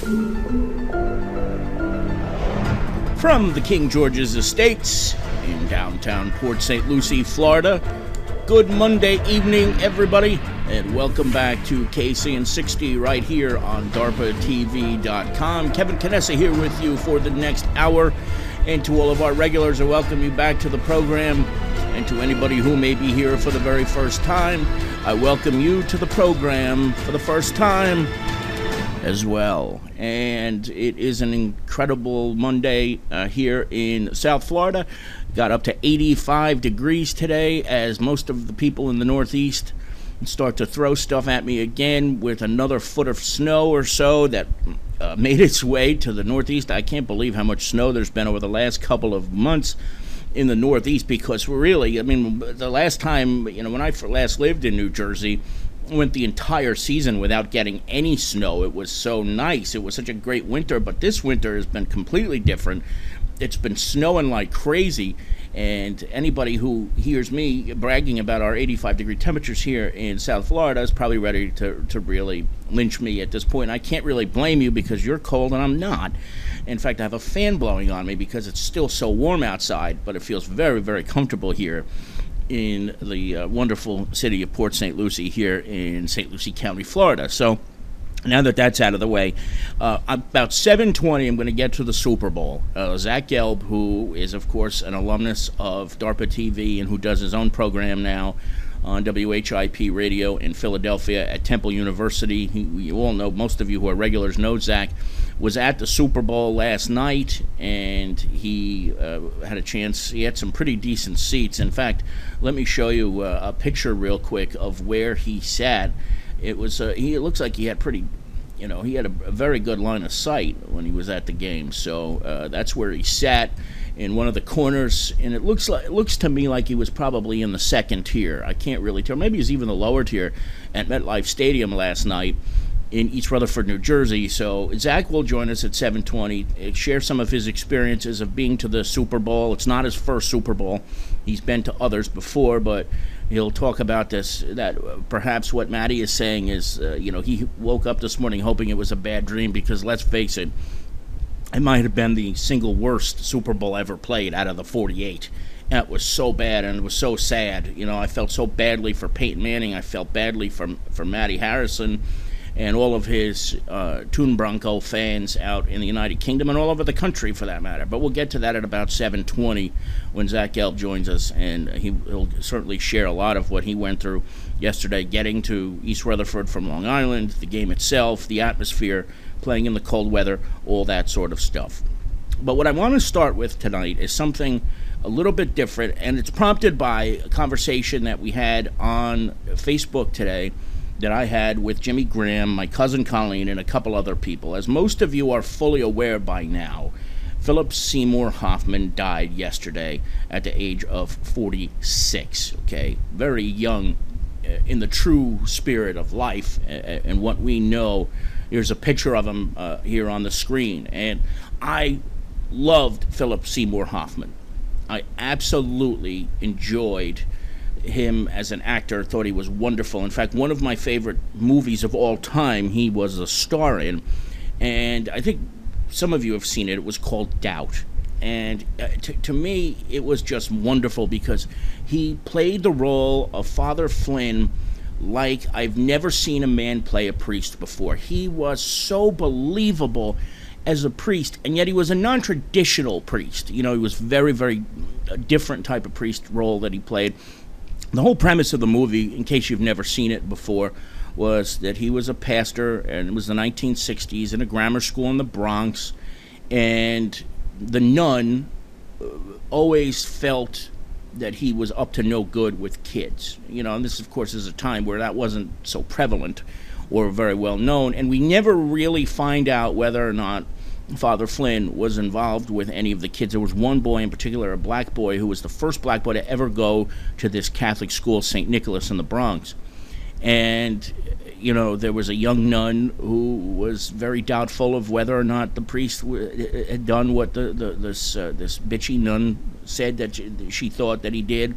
From the King George's Estates in downtown Port St. Lucie, Florida, good Monday evening, everybody, and welcome back to KCN60 right here on DARPATV.com. Kevin Canessa here with you for the next hour, and to all of our regulars, I welcome you back to the program, and to anybody who may be here for the very first time, I welcome you to the program for the first time as well. And it is an incredible Monday here in South Florida. Got up to 85 degrees today as most of the people in the Northeast start to throw stuff at me again with another foot of snow or so that made its way to the Northeast. I can't believe how much snow there's been over the last couple of months in the Northeast, because really, I mean, the last time, when I last lived in New Jersey, went the entire season without getting any snow. It was so nice. It was such a great winter, but this winter has been completely different. It's been snowing like crazy, and anybody who hears me bragging about our 85-degree temperatures here in South Florida is probably ready to really lynch me at this point. I can't really blame you because you're cold and I'm not. In fact, I have a fan blowing on me because it's still so warm outside, but it feels very, very comfortable here in the wonderful city of Port St. Lucie here in St. Lucie County, Florida. So now that that's out of the way, about 7:20, I'm going to get to the Super Bowl. Zach Gelb, who is, of course, an alumnus of DARPA TV and who does his own program now on WHIP radio in Philadelphia at Temple University. You all know, most of you who are regulars know Zach, was at the Super Bowl last night, and he had a chance. He had some pretty decent seats. In fact, let me show you a picture real quick of where he sat. It was it looks like he had pretty, he had a very good line of sight when he was at the game. So that's where he sat, in one of the corners, and it looks to me like he was probably in the second tier. I can't really tell. Maybe he's even the lower tier at MetLife Stadium last night in East Rutherford, New Jersey. So Zach will join us at 7:20, share some of his experiences of being to the Super Bowl. It's not his first Super Bowl. He's been to others before, but he'll talk about this, that perhaps what Maddie is saying is, he woke up this morning hoping it was a bad dream, because let's face it, it might have been the single worst Super Bowl ever played out of the 48. And it was so bad, and it was so sad. I felt so badly for Peyton Manning. I felt badly for Matty Harrison and all of his Toon Bronco fans out in the United Kingdom and all over the country, for that matter. But we'll get to that at about 7:20 when Zach Gelb joins us, and he'll certainly share a lot of what he went through yesterday, getting to East Rutherford from Long Island, the game itself, the atmosphere, playing in the cold weather, all that sort of stuff. But what I want to start with tonight is something a little bit different, and it's prompted by a conversation that we had on Facebook today that I had with Jimmy Graham, my cousin Colleen, and a couple other people. As most of you are fully aware by now, Philip Seymour Hoffman died yesterday at the age of 46, okay? Very young in the true spirit of life and what we know. Here's a picture of him here on the screen. And I loved Philip Seymour Hoffman. I absolutely enjoyed him as an actor, thought he was wonderful. In fact, one of my favorite movies of all time he was a star in, and I think some of you have seen it. It was called Doubt. And to me, it was just wonderful because he played the role of Father Flynn like I've never seen a man play a priest before. He was so believable as a priest, and yet he was a non-traditional priest. He was very, very different type of priest role that he played. The whole premise of the movie, in case you've never seen it before, was that he was a pastor, and it was the 1960s, in a grammar school in the Bronx, and the nun always felt that he was up to no good with kids. And this, of course, is a time where that wasn't so prevalent or very well known, and we never really find out whether or not Father Flynn was involved with any of the kids. There was one boy in particular, a black boy, who was the first black boy to ever go to this Catholic school, St. Nicholas, in the Bronx. And, there was a young nun who was very doubtful of whether or not the priest had done what this bitchy nun said that she thought that he did.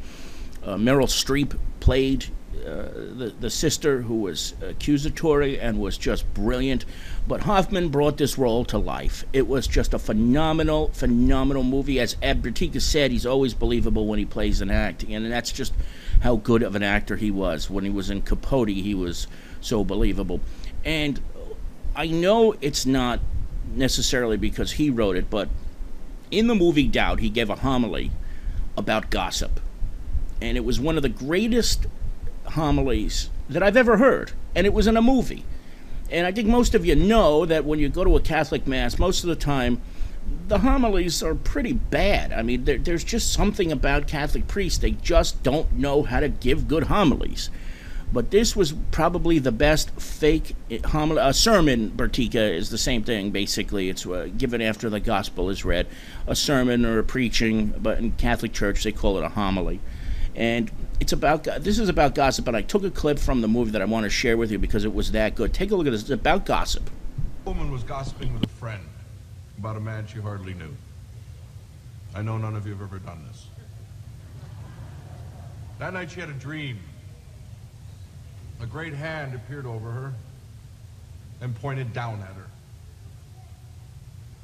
Meryl Streep played the sister, who was accusatory and was just brilliant. But Hoffman brought this role to life. It was just a phenomenal, phenomenal movie. As Ed Bertica said, he's always believable when he plays an act, and that's just how good of an actor he was. When he was in Capote, he was so believable. And I know it's not necessarily because he wrote it, but in the movie Doubt, he gave a homily about gossip. And it was one of the greatest homilies that I've ever heard. And it was in a movie. And I think most of you know that when you go to a Catholic Mass, most of the time, the homilies are pretty bad. I mean, there's just something about Catholic priests. They just don't know how to give good homilies. But this was probably the best fake homily. A sermon, Bertica, is the same thing, basically. It's given after the gospel is read. A sermon or a preaching, but in Catholic Church they call it a homily. And this is about gossip, and I took a clip from the movie that I want to share with you because it was that good. Take a look at this. It's about gossip. A woman was gossiping with a friend about a man she hardly knew. I know none of you have ever done this. That night she had a dream. A great hand appeared over her and pointed down at her.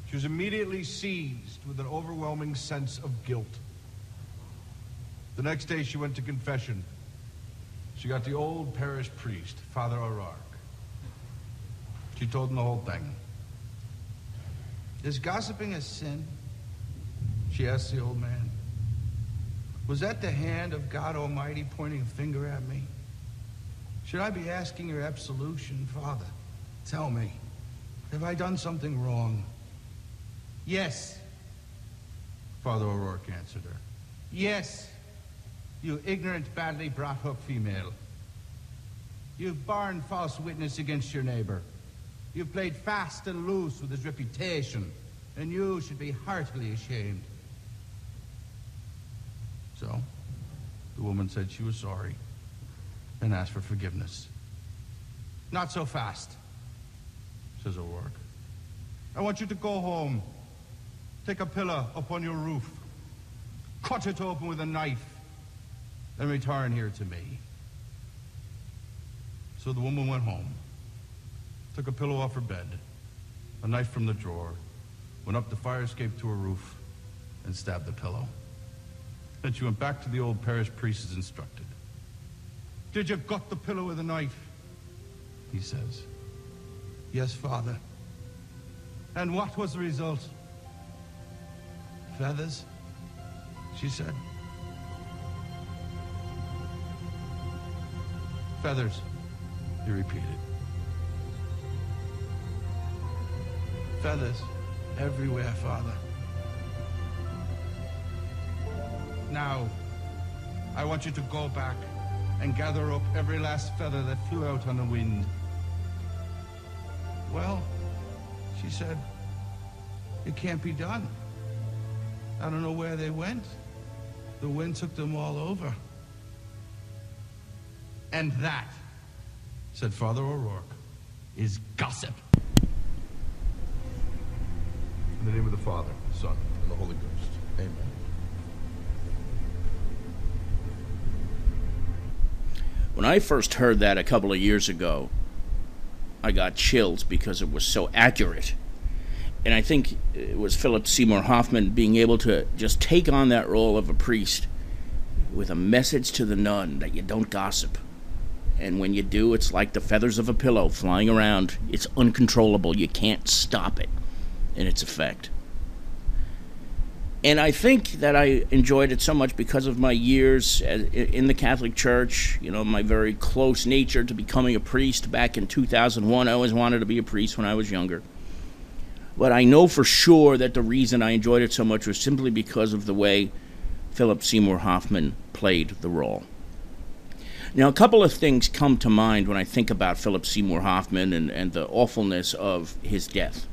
She was immediately seized with an overwhelming sense of guilt. The next day she went to confession. She got the old parish priest, Father O'Rourke. She told him the whole thing. Is gossiping a sin? She asked the old man. Was that the hand of God Almighty pointing a finger at me? Should I be asking your absolution, Father? Tell me, have I done something wrong? Yes, Father O'Rourke answered her. Yes, you ignorant, badly brought up female. You've borne false witness against your neighbor. You've played fast and loose with his reputation, and you should be heartily ashamed. So, the woman said she was sorry and asked for forgiveness. Not so fast, says O'Rourke. I want you to go home, take a pillow up on your roof, cut it open with a knife, and return here to me. So the woman went home, took a pillow off her bed, a knife from the drawer, went up the fire escape to her roof, and stabbed the pillow. Then she went back to the old parish priest as instructed. Did you gut the pillow with a knife? He says. Yes, Father. And what was the result? Feathers, she said. Feathers, he repeated. Feathers everywhere, Father. Now, I want you to go back and gather up every last feather that flew out on the wind. Well, she said, it can't be done. I don't know where they went. The wind took them all over. And that, said Father O'Rourke, is gossip. In the name of the Father, the Son, and the Holy Ghost. Amen. When I first heard that a couple of years ago, I got chills because it was so accurate. And I think it was Philip Seymour Hoffman being able to just take on that role of a priest with a message to the nun that you don't gossip. And when you do, it's like the feathers of a pillow flying around. It's uncontrollable. You can't stop it in its effect. And I think that I enjoyed it so much because of my years in the Catholic Church, you know, my very close nature to becoming a priest back in 2001. I always wanted to be a priest when I was younger. But I know for sure that the reason I enjoyed it so much was simply because of the way Philip Seymour Hoffman played the role. Now, a couple of things come to mind when I think about Philip Seymour Hoffman and the awfulness of his death.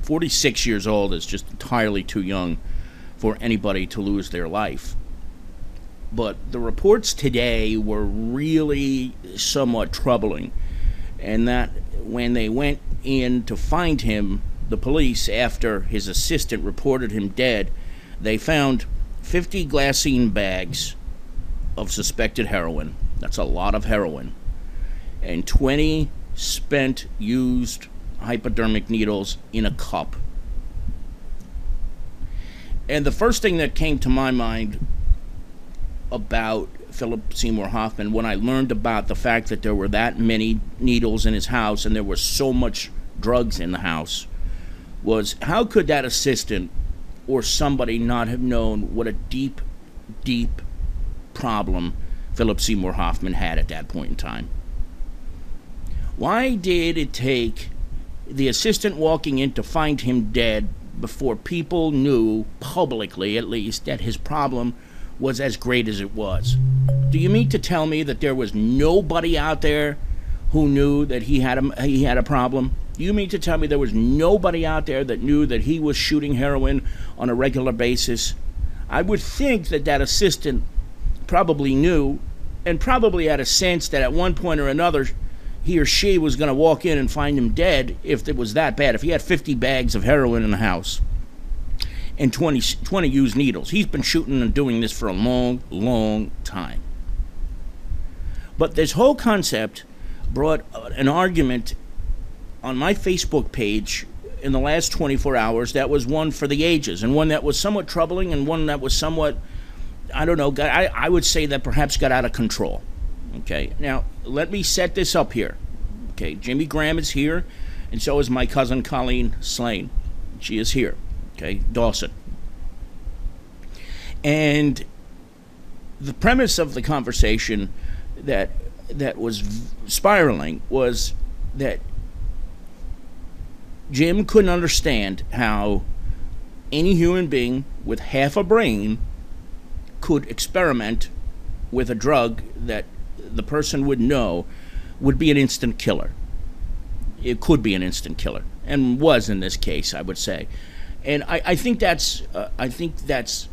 46 years old is just entirely too young for anybody to lose their life. But the reports today were really somewhat troubling, and that when they went in to find him, the police, after his assistant reported him dead, they found 50 glassine bags of suspected heroin That's a lot of heroin. And 20 spent, used hypodermic needles in a cup. And the first thing that came to my mind about Philip Seymour Hoffman, when I learned about the fact that there were that many needles in his house and there was so much drugs in the house, was how could that assistant or somebody not have known what a deep, deep problem Philip Seymour Hoffman had at that point in time? Why did it take the assistant walking in to find him dead before people knew, publicly at least, that his problem was as great as it was? Do you mean to tell me that there was nobody out there who knew that he had a problem? Do you mean to tell me there was nobody out there that knew that he was shooting heroin on a regular basis? I would think that that assistant probably knew, and probably had a sense that at one point or another he or she was going to walk in and find him dead if it was that bad. If he had 50 bags of heroin in the house and 20 used needles. He's been shooting and doing this for a long, long time. But this whole concept brought an argument on my Facebook page in the last 24 hours that was one for the ages, and one that was somewhat troubling, and one that was somewhat, I don't know, I would say that perhaps got out of control. Okay, now let me set this up here. Okay, Jimmy Graham is here, and so is my cousin Colleen Slane. She is here. Okay, Dawson. And the premise of the conversation that was spiraling was that Jim couldn't understand how any human being with half a brain could experiment with a drug that the person would know would be an instant killer. It could be an instant killer, and was in this case, I would say. And I think that's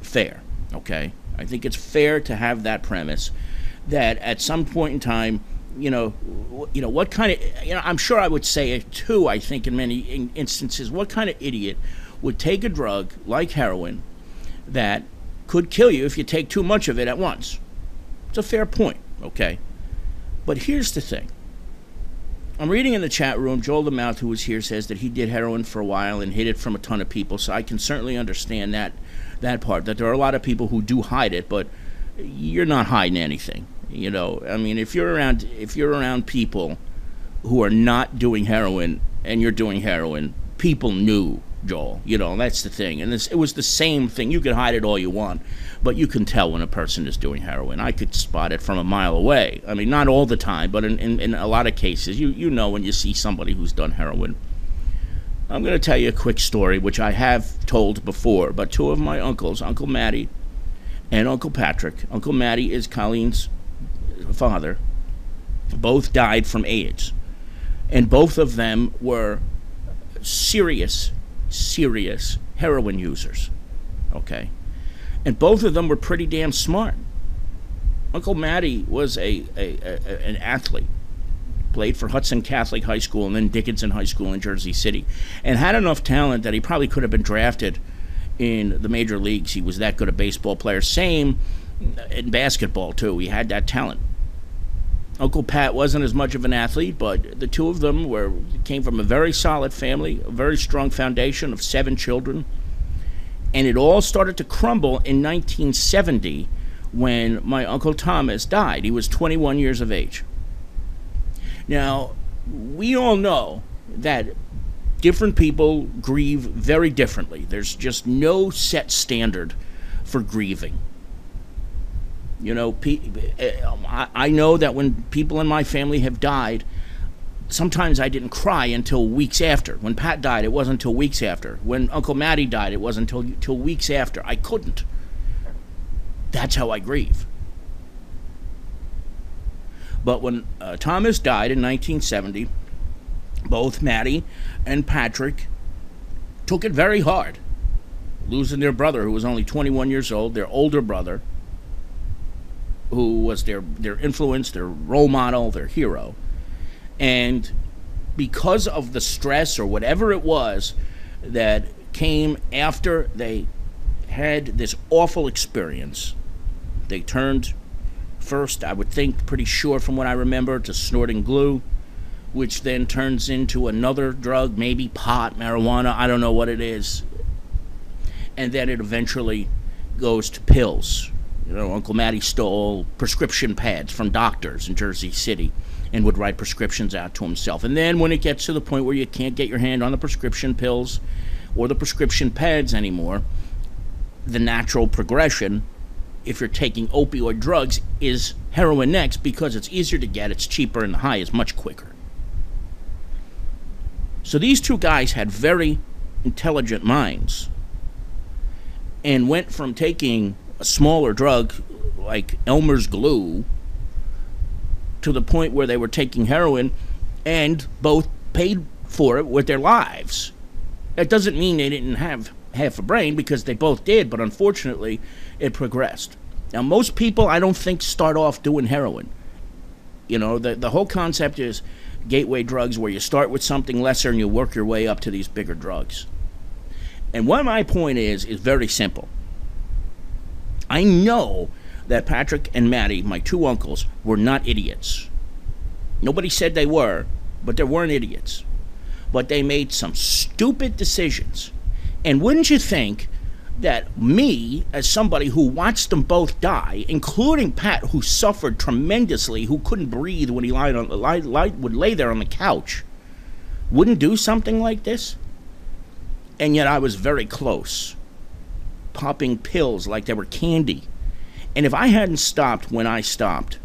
fair. Okay, I think it's fair to have that premise that at some point in time, what kind of, I'm sure I would say it too. I think in many instances, what kind of idiot would take a drug like heroin that could kill you if you take too much of it at once? It's a fair point, okay? But here's the thing. I'm reading in the chat room, Joel the Mouth, who was here, says that he did heroin for a while and hid it from a ton of people, so I can certainly understand that part, that there are a lot of people who do hide it, but you're not hiding anything. I mean, if you're around people who are not doing heroin and you're doing heroin, people knew, Joel. That's the thing. And it was the same thing. You could hide it all you want, but you can tell when a person is doing heroin. I could spot it from a mile away. I mean, not all the time, but in a lot of cases, you know when you see somebody who's done heroin. I'm going to tell you a quick story, which I have told before, but two of my uncles, Uncle Matty and Uncle Patrick. Uncle Matty is Colleen's father. Both died from AIDS. And both of them were serious heroin users. Okay? And both of them were pretty damn smart. Uncle Matty was an athlete. Played for Hudson Catholic High School and then Dickinson High School in Jersey City. And had enough talent that he probably could have been drafted in the major leagues. He was that good a baseball player. Same in basketball, too. He had that talent. Uncle Pat wasn't as much of an athlete, but the two of them came from a very solid family, a very strong foundation of 7 children. And it all started to crumble in 1970 when my Uncle Thomas died. He was 21 years of age. Now, we all know that different people grieve very differently. There's just no set standard for grieving. I know that when people in my family have died, sometimes I didn't cry until weeks after. When Pat died, it wasn't until weeks after. When Uncle Matty died, it wasn't until weeks after. I couldn't. That's how I grieve. But when Thomas died in 1970, both Matty and Patrick took it very hard, losing their brother, who was only 21 years old, their older brother, who was their influence, their role model, their hero. And because of the stress or whatever it was that came after they had this awful experience, they turned first, I would think, pretty sure from what I remember, to snorting glue, which then turns into another drug, maybe pot, marijuana, I don't know what it is. And then it eventually goes to pills. You know, Uncle Matty stole prescription pads from doctors in Jersey City and would write prescriptions out to himself. And then when it gets to the point where you can't get your hand on the prescription pills or the prescription pads anymore, the natural progression, if you're taking opioid drugs, is heroin next, because it's easier to get, it's cheaper, and the high is much quicker. So these two guys had very intelligent minds and went from taking a smaller drug like Elmer's glue to the point where they were taking heroin, and both paid for it with their lives. That doesn't mean they didn't have half a brain, because they both did, but unfortunately it progressed. Now, most people, I don't think, start off doing heroin. You know, the whole concept is gateway drugs, where you start with something lesser and you work your way up to these bigger drugs. And what my point is very simple. I know that Patrick and Matty, my two uncles, were not idiots. Nobody said they were, but they weren't idiots. But they made some stupid decisions. And wouldn't you think that me, as somebody who watched them both die, including Pat, who suffered tremendously, who couldn't breathe when he would lay there on the couch, wouldn't do something like this? And yet I was very close, popping pills like they were candy. And if I hadn't stopped when I stopped,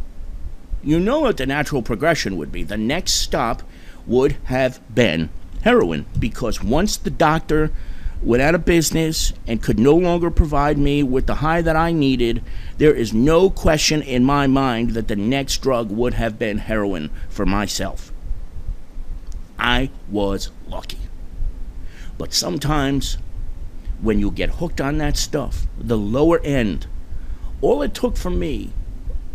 you know what the natural progression would be. The next stop would have been heroin, because once the doctor went out of business and could no longer provide me with the high that I needed, there is no question in my mind that the next drug would have been heroin for myself. I was lucky. But sometimes when you get hooked on that stuff, the lower end, all it took from me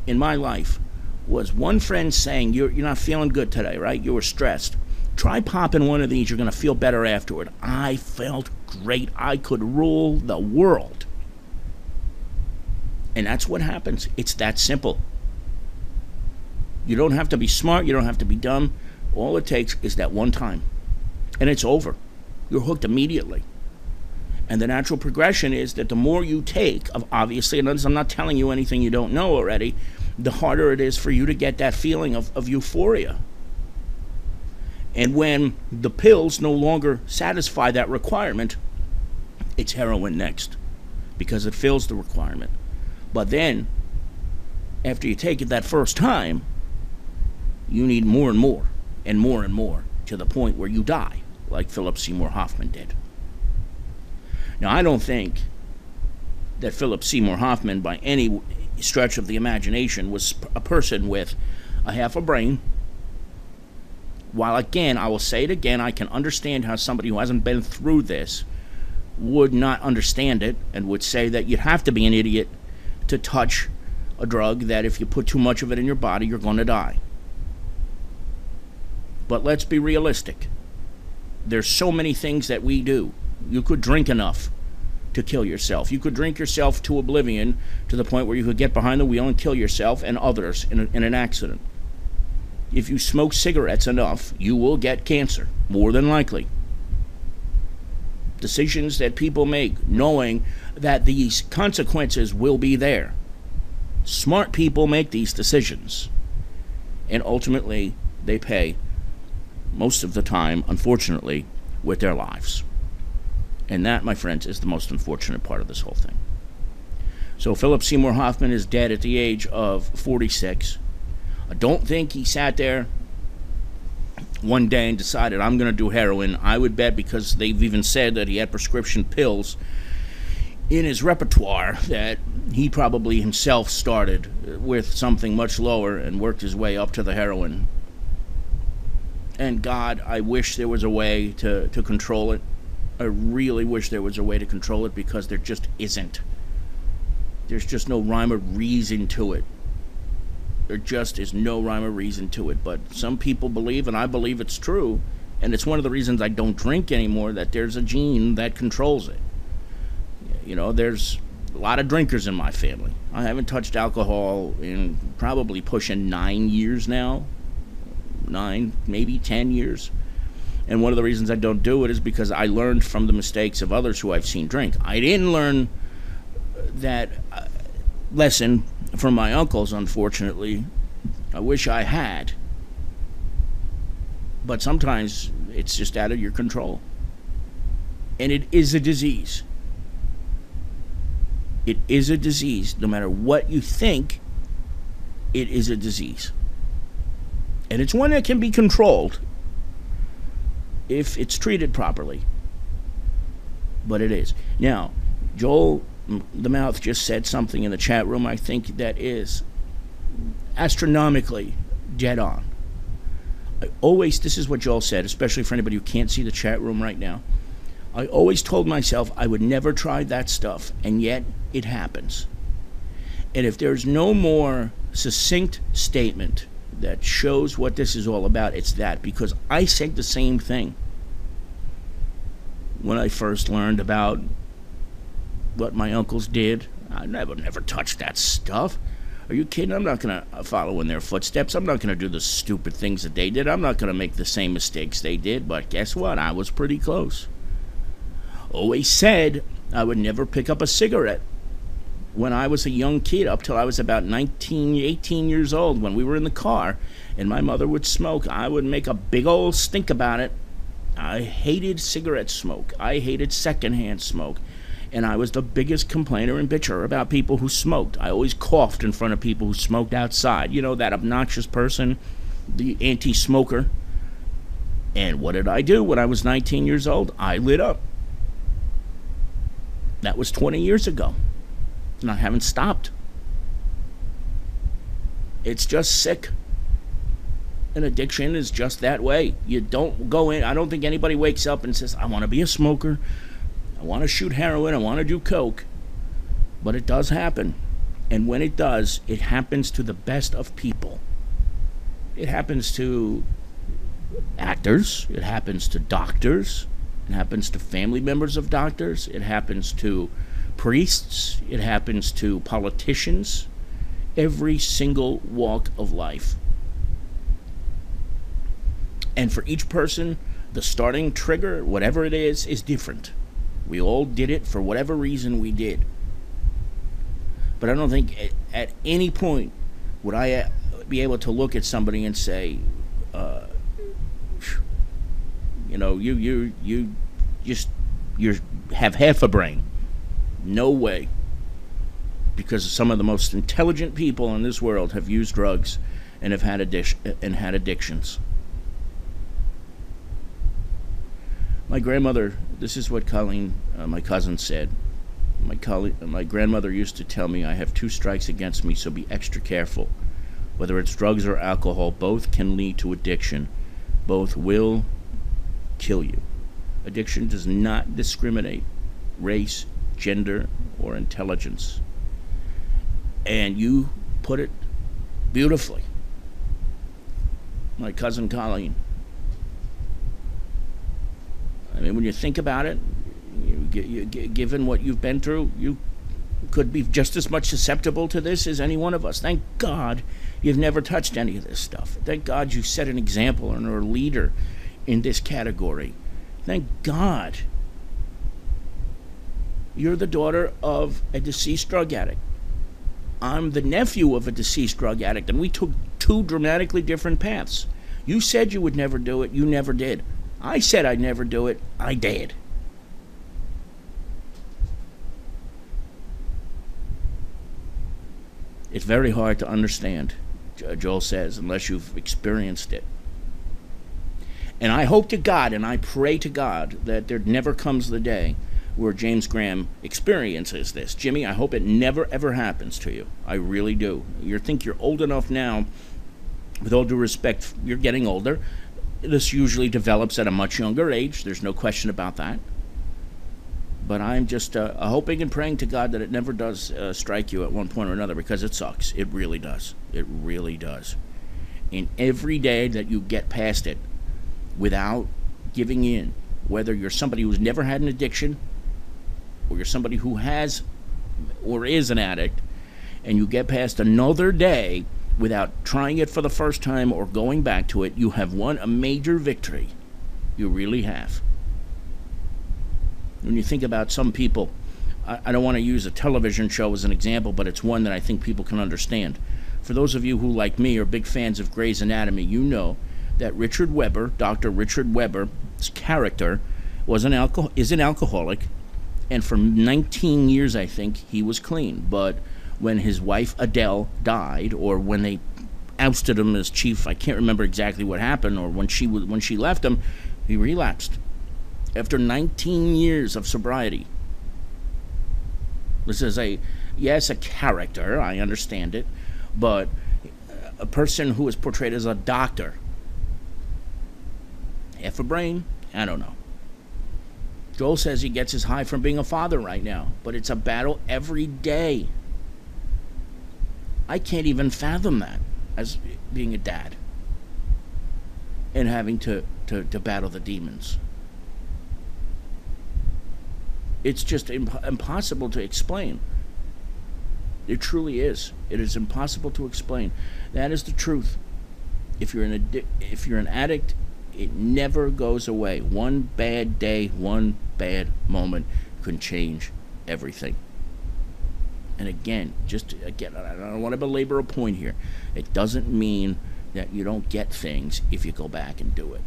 in my life was one friend saying, you're not feeling good today, right? You were stressed. Try popping one of these. You're going to feel better afterward. I felt great. I could rule the world. And that's what happens. It's that simple. You don't have to be smart. You don't have to be dumb. All it takes is that one time. And it's over. You're hooked immediately. And the natural progression is that the more you take, obviously, and I'm not telling you anything you don't know already, the harder it is for you to get that feeling of euphoria. And when the pills no longer satisfy that requirement, it's heroin next, because it fills the requirement. But then, after you take it that first time, you need more and more, and more and more, to the point where you die, like Philip Seymour Hoffman did. Now, I don't think that Philip Seymour Hoffman, by any stretch of the imagination, was a person with a half a brain. While, again, I will say it again, I can understand how somebody who hasn't been through this would not understand it, and would say that you'd have to be an idiot to touch a drug that if you put too much of it in your body, you're going to die. But let's be realistic. There's so many things that we do. You could drink enough to kill yourself. You could drink yourself to oblivion, to the point where you could get behind the wheel and kill yourself and others in an accident. If you smoke cigarettes enough, you will get cancer, more than likely. Decisions that people make knowing that these consequences will be there. Smart people make these decisions. And ultimately, they pay, most of the time, unfortunately, with their lives. And that, my friends, is the most unfortunate part of this whole thing. So Philip Seymour Hoffman is dead at the age of 46. I don't think he sat there one day and decided, I'm going to do heroin. I would bet, because they've even said that he had prescription pills in his repertoire, that he probably himself started with something much lower and worked his way up to the heroin. And God, I wish there was a way to control it. I really wish there was a way to control it, because there just isn't. There's just no rhyme or reason to it. There just is no rhyme or reason to it. But some people believe, and I believe it's true, and it's one of the reasons I don't drink anymore, that there's a gene that controls it. You know, there's a lot of drinkers in my family. I haven't touched alcohol in probably pushing 9 years now. 9, maybe 10 years. And one of the reasons I don't do it is because I learned from the mistakes of others who I've seen drink. I didn't learn that lesson from my uncles, unfortunately. I wish I had. But sometimes it's just out of your control. And it is a disease. It is a disease. No matter what you think, it is a disease. And it's one that can be controlled if it's treated properly. But it is. Now, Joel the Mouth just said something in the chat room I think that is astronomically dead on. This is what Joel said, especially for anybody who can't see the chat room right now. I always told myself I would never try that stuff, and yet it happens. And if there's no more succinct statement that shows what this is all about, it's that, because I said the same thing when I first learned about what my uncles did. I never touched that stuff. Are you kidding? I'm not going to follow in their footsteps. I'm not going to do the stupid things that they did. I'm not going to make the same mistakes they did. But guess what? I was pretty close. Always said I would never pick up a cigarette when I was a young kid, up till I was about 19, 18 years old, when we were in the car and my mother would smoke. I would make a big old stink about it. I hated cigarette smoke. I hated secondhand smoke. And I was the biggest complainer and bitcher about people who smoked. I always coughed in front of people who smoked outside. You know, that obnoxious person, the anti-smoker. And what did I do when I was 19 years old? I lit up. That was 20 years ago. And I haven't stopped. It's just sick. An addiction is just that way. You don't go in. I don't think anybody wakes up and says, I want to be a smoker. I want to shoot heroin. I want to do coke. But it does happen. And when it does, it happens to the best of people. It happens to actors. It happens to doctors. It happens to family members of doctors. It happens to priests. It happens to politicians. Every single walk of life. And for each person, the starting trigger, whatever it is different. We all did it for whatever reason we did. But I don't think at any point would I be able to look at somebody and say, you have half a brain. No way. Because some of the most intelligent people in this world have used drugs and have had addictions. My grandmother, this is what Colleen, my cousin, said. My grandmother used to tell me, I have 2 strikes against me, so be extra careful. Whether it's drugs or alcohol, both can lead to addiction. Both will kill you. Addiction does not discriminate race, gender, or intelligence. And you put it beautifully. My cousin Colleen. I mean, when you think about it, given what you've been through, you could be just as much susceptible to this as any one of us. Thank God you've never touched any of this stuff. Thank God you set an example and are a leader in this category. Thank God you're the daughter of a deceased drug addict. I'm the nephew of a deceased drug addict, and we took 2 dramatically different paths. You said you would never do it. You never did. I said I'd never do it. I did. It's very hard to understand, Joel says, unless you've experienced it. And I hope to God, and I pray to God, that there never comes the day where James Graham experiences this. Jimmy, I hope it never, ever happens to you. I really do. You think you're old enough now, with all due respect, you're getting older. This usually develops at a much younger age. There's no question about that. But I'm just hoping and praying to God that it never does strike you at one point or another, because it sucks. It really does. It really does. And every day that you get past it without giving in, whether you're somebody who's never had an addiction or you're somebody who has or is an addict, and you get past another day without trying it for the first time or going back to it, you have won a major victory. You really have. When you think about some people, I don't want to use a television show as an example, but it's one that I think people can understand. For those of you who, like me, are big fans of Grey's Anatomy, you know that Richard Webber, Dr. Richard Webber's character, is an alcoholic, and for 19 years, I think, he was clean. But when his wife Adele died, or when they ousted him as chief, I can't remember exactly what happened, or when she left him, he relapsed. After 19 years of sobriety. This is a character, I understand it, but a person who is portrayed as a doctor. Half a brain, I don't know. Joel says he gets his high from being a father right now, but it's a battle every day. I can't even fathom that as being a dad and having to battle the demons. It's just impossible to explain. It truly is. It is impossible to explain. That is the truth. If you're an addict, it never goes away. One bad day, one bad moment can change everything. And again, I don't want to belabor a point here. It doesn't mean that you don't get things if you go back and do it.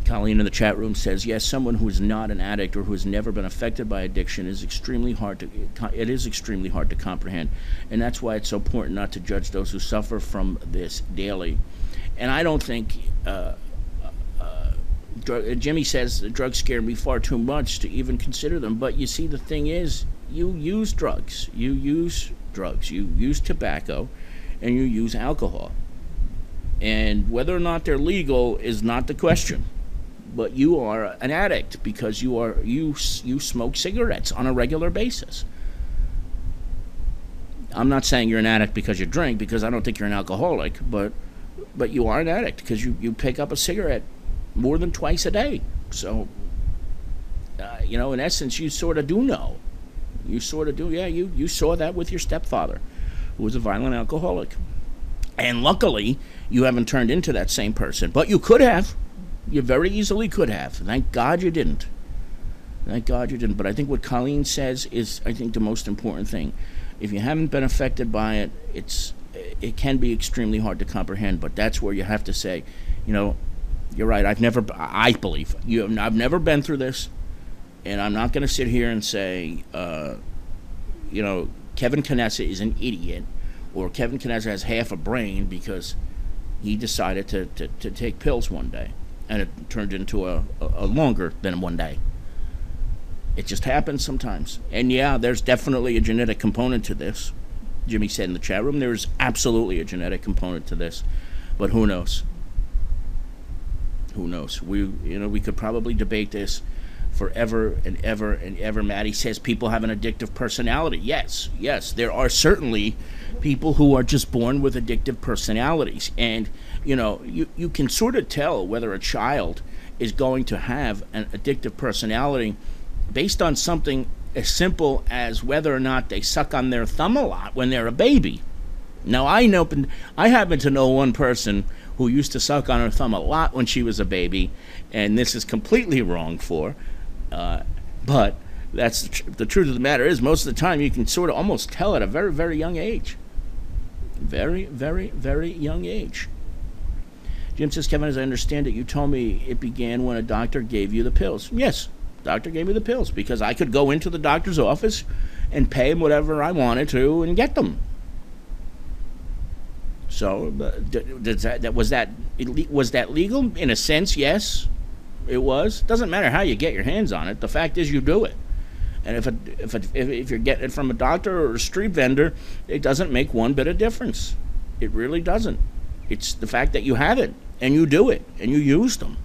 Colleen in the chat room says, yes, someone who is not an addict or who has never been affected by addiction is extremely hard to comprehend. And that's why it's so important not to judge those who suffer from this daily. And I don't think, Jimmy says, the drugs scared me far too much to even consider them. But you see, the thing is, you use drugs. You use tobacco, and you use alcohol. And whether or not they're legal is not the question. But you are an addict because you smoke cigarettes on a regular basis. I'm not saying you're an addict because you drink, because I don't think you're an alcoholic, but you are an addict because you pick up a cigarette more than twice a day. So, in essence, you sort of do know. You sort of do, yeah, you saw that with your stepfather, who was a violent alcoholic. And luckily, you haven't turned into that same person, but you could have. You very easily could have. Thank God you didn't. Thank God you didn't. But I think what Colleen says is, I think, the most important thing. If you haven't been affected by it, it can be extremely hard to comprehend. But that's where you have to say, you're right. I've never been through this, and I'm not going to sit here and say, Kevin Canessa is an idiot, or Kevin Canessa has half a brain because he decided to take pills one day. And it turned into a longer than one day. It just happens sometimes. And yeah, there's definitely a genetic component to this. Jimmy said in the chat room, there's absolutely a genetic component to this. But who knows? Who knows? We could probably debate this forever and ever and ever. Maddie says people have an addictive personality. Yes, there are certainly people who are just born with addictive personalities. And you can sort of tell whether a child is going to have an addictive personality based on something as simple as whether or not they suck on their thumb a lot when they're a baby. Now, I happen to know one person who used to suck on her thumb a lot when she was a baby, and this is completely wrong for, but that's the truth of the matter is, most of the time you can sort of almost tell at a very, very young age. Very, very, very young age. Jim says, Kevin, as I understand it, you told me it began when a doctor gave you the pills. Yes, doctor gave me the pills because I could go into the doctor's office and pay him whatever I wanted to and get them. So, was that legal? In a sense, yes, it was. Doesn't matter how you get your hands on it. The fact is, you do it. And if you're getting it from a doctor or a street vendor, it doesn't make one bit of difference. It really doesn't. It's the fact that you have it and you do it and you use them.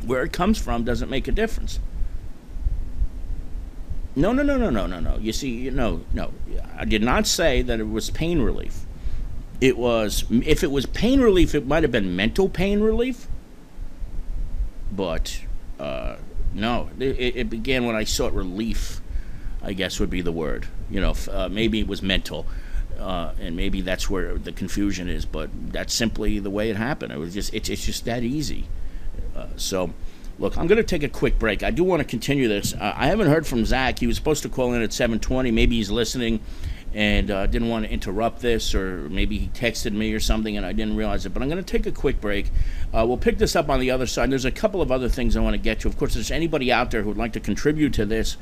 Where it comes from doesn't make a difference. No. You see, no. I did not say that it was pain relief. If it was pain relief, it might have been mental pain relief. But no, it began when I sought relief I guess would be the word. Maybe it was mental, and maybe that's where the confusion is. But that's simply the way it happened. It's just that easy. So, look, I'm going to take a quick break. I do want to continue this. I haven't heard from Zach. He was supposed to call in at 7:20. Maybe he's listening and didn't want to interrupt this, or maybe he texted me or something and I didn't realize it. But I'm going to take a quick break. We'll pick this up on the other side. There's a couple of other things I want to get to. Of course, if there's anybody out there who would like to contribute to this,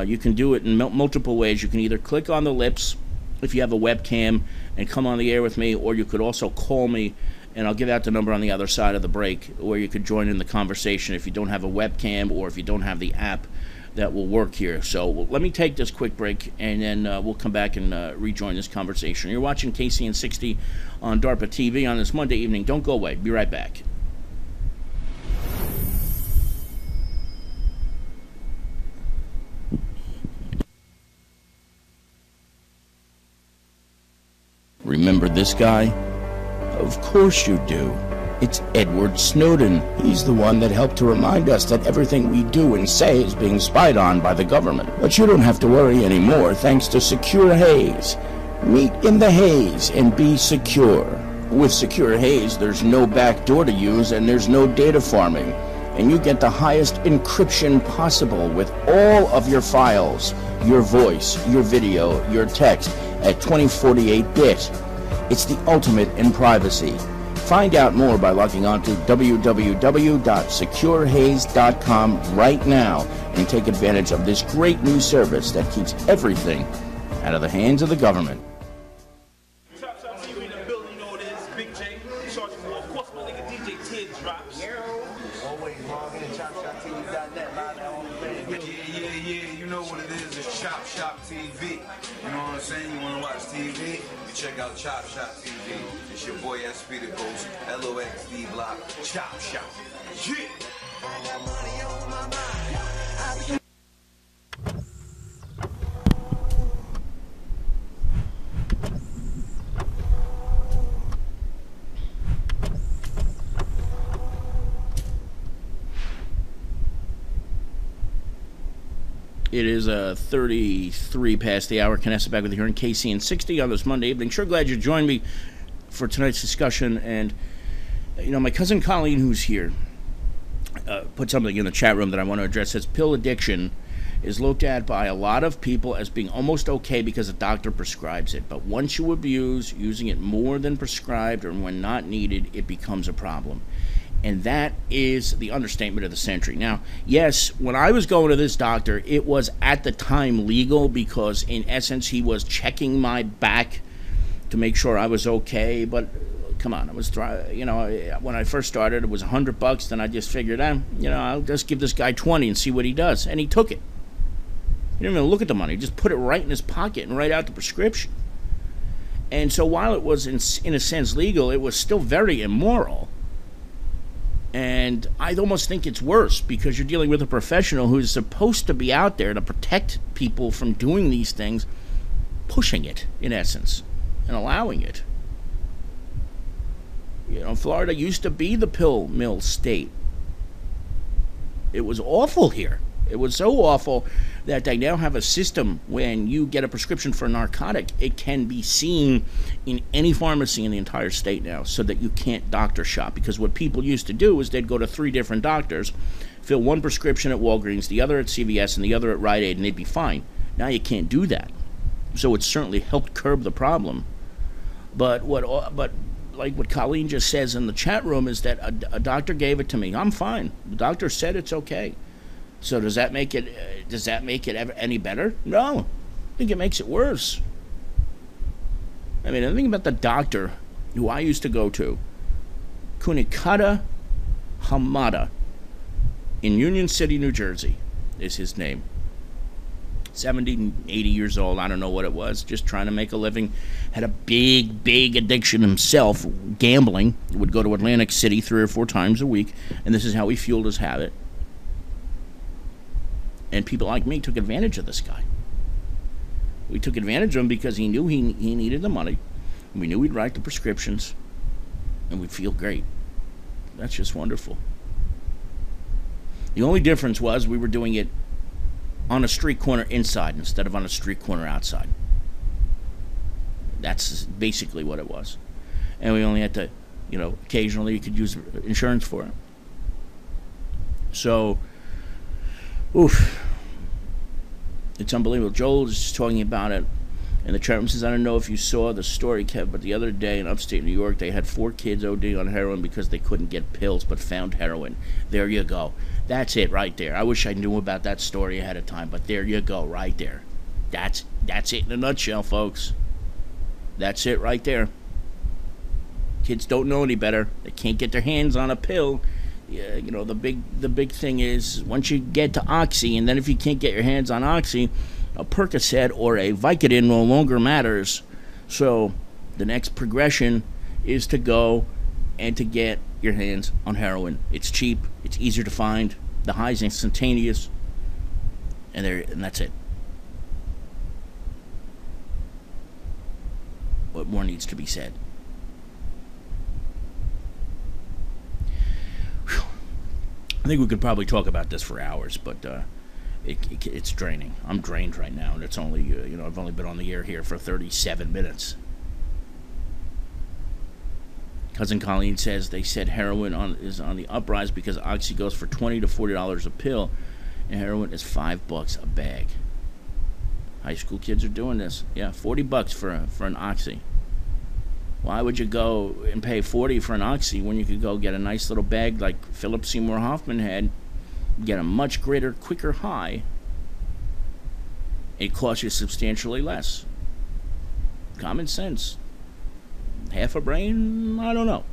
you can do it in multiple ways. You can either click on the lips if you have a webcam and come on the air with me, or you could also call me, and I'll give out the number on the other side of the break where you could join in the conversation if you don't have a webcam or if you don't have the app that will work here. So let me take this quick break, and then we'll come back and rejoin this conversation. You're watching KCN 60 on DARPA TV on this Monday evening. Don't go away. Be right back. Remember this guy? Of course you do. It's Edward Snowden. He's the one that helped to remind us that everything we do and say is being spied on by the government. But you don't have to worry anymore thanks to Secure Haze. Meet in the haze and be secure. With Secure Haze, there's no backdoor to use and there's no data farming. And you get the highest encryption possible with all of your files, your voice, your video, your text at 2048-bit. It's the ultimate in privacy. Find out more by logging on to www.securehaze.com right now and take advantage of this great new service that keeps everything out of the hands of the government. Chop Shop TV in the building, you know what it is. Big J, Sergeant Moore, of course my nigga DJ Tid drops. Always log in at ChopShopTV.net, live at home. Yeah, you know what it is. It's Chop Shop TV. You know what I'm saying? You want to watch TV? You check out Chop Shop TV. It's your boy SP the Ghost, LOXD Block, Chop Shop. Yeah! It is 33 past the hour. Canessa back with you here in KCN 60 on this Monday evening. Sure glad you joined me for tonight's discussion. And, my cousin Colleen, who's here, put something in the chat room that I want to address. Says pill addiction is looked at by a lot of people as being almost okay because a doctor prescribes it. But once you abuse using it more than prescribed or when not needed, it becomes a problem. And that is the understatement of the century. Now, yes, when I was going to this doctor, it was at the time legal because, in essence, he was checking my back to make sure I was okay. But come on, it was, when I first started, it was $100. Then I just figured, I'll just give this guy 20 and see what he does. And he took it. He didn't even look at the money; he just put it right in his pocket and write out the prescription. And so, while it was in a sense legal, it was still very immoral. And I almost think it's worse because you're dealing with a professional who's supposed to be out there to protect people from doing these things, pushing it, in essence, and allowing it. Florida used to be the pill mill state. It was awful here. It was so awful that they now have a system when you get a prescription for a narcotic, it can be seen in any pharmacy in the entire state now so that you can't doctor shop. Because what people used to do is they'd go to 3 different doctors, fill one prescription at Walgreens, the other at CVS, and the other at Rite Aid, and they'd be fine. Now you can't do that. So it certainly helped curb the problem. But like what Colleen just says in the chat room is that a doctor gave it to me. I'm fine. The doctor said it's okay. So does that make it ever any better? No. I think it makes it worse. I mean, the thing about the doctor who I used to go to, Kunikata Hamada in Union City, New Jersey, is his name. 70, 80 years old, I don't know what it was, just trying to make a living. Had a big addiction himself, gambling. Would go to Atlantic City 3 or 4 times a week, and this is how he fueled his habit. And people like me took advantage of this guy. We took advantage of him because he knew he needed the money. We knew he'd write the prescriptions. And we'd feel great. That's just wonderful. The only difference was we were doing it on a street corner inside instead of on a street corner outside. That's basically what it was. And we only had to, occasionally you could use insurance for it. So, oof. It's unbelievable. Joel is talking about it in the chat room. Says, I don't know if you saw the story, Kev, but the other day in upstate New York, they had 4 kids OD on heroin because they couldn't get pills but found heroin. There you go. That's it right there. I wish I knew about that story ahead of time, but there you go right there. That's it in a nutshell, folks. That's it right there. Kids don't know any better. They can't get their hands on a pill. Yeah, the big thing is once you get to Oxy, and then if you can't get your hands on Oxy, a Percocet or a Vicodin no longer matters. So the next progression is to go and to get your hands on heroin. It's cheap. It's easier to find. The high's instantaneous. And that's it. What more needs to be said? I think we could probably talk about this for hours, but it's draining. I'm drained right now, and it's only, I've only been on the air here for 37 minutes. Cousin Colleen says they said heroin is on the uprise because Oxy goes for $20 to $40 a pill, and heroin is $5 a bag. High school kids are doing this. Yeah, $40 for an Oxy. Why would you go and pay $40 for an Oxy when you could go get a nice little bag like Philip Seymour Hoffman had, get a much greater, quicker high? It costs you substantially less. Common sense. Half a brain? I don't know.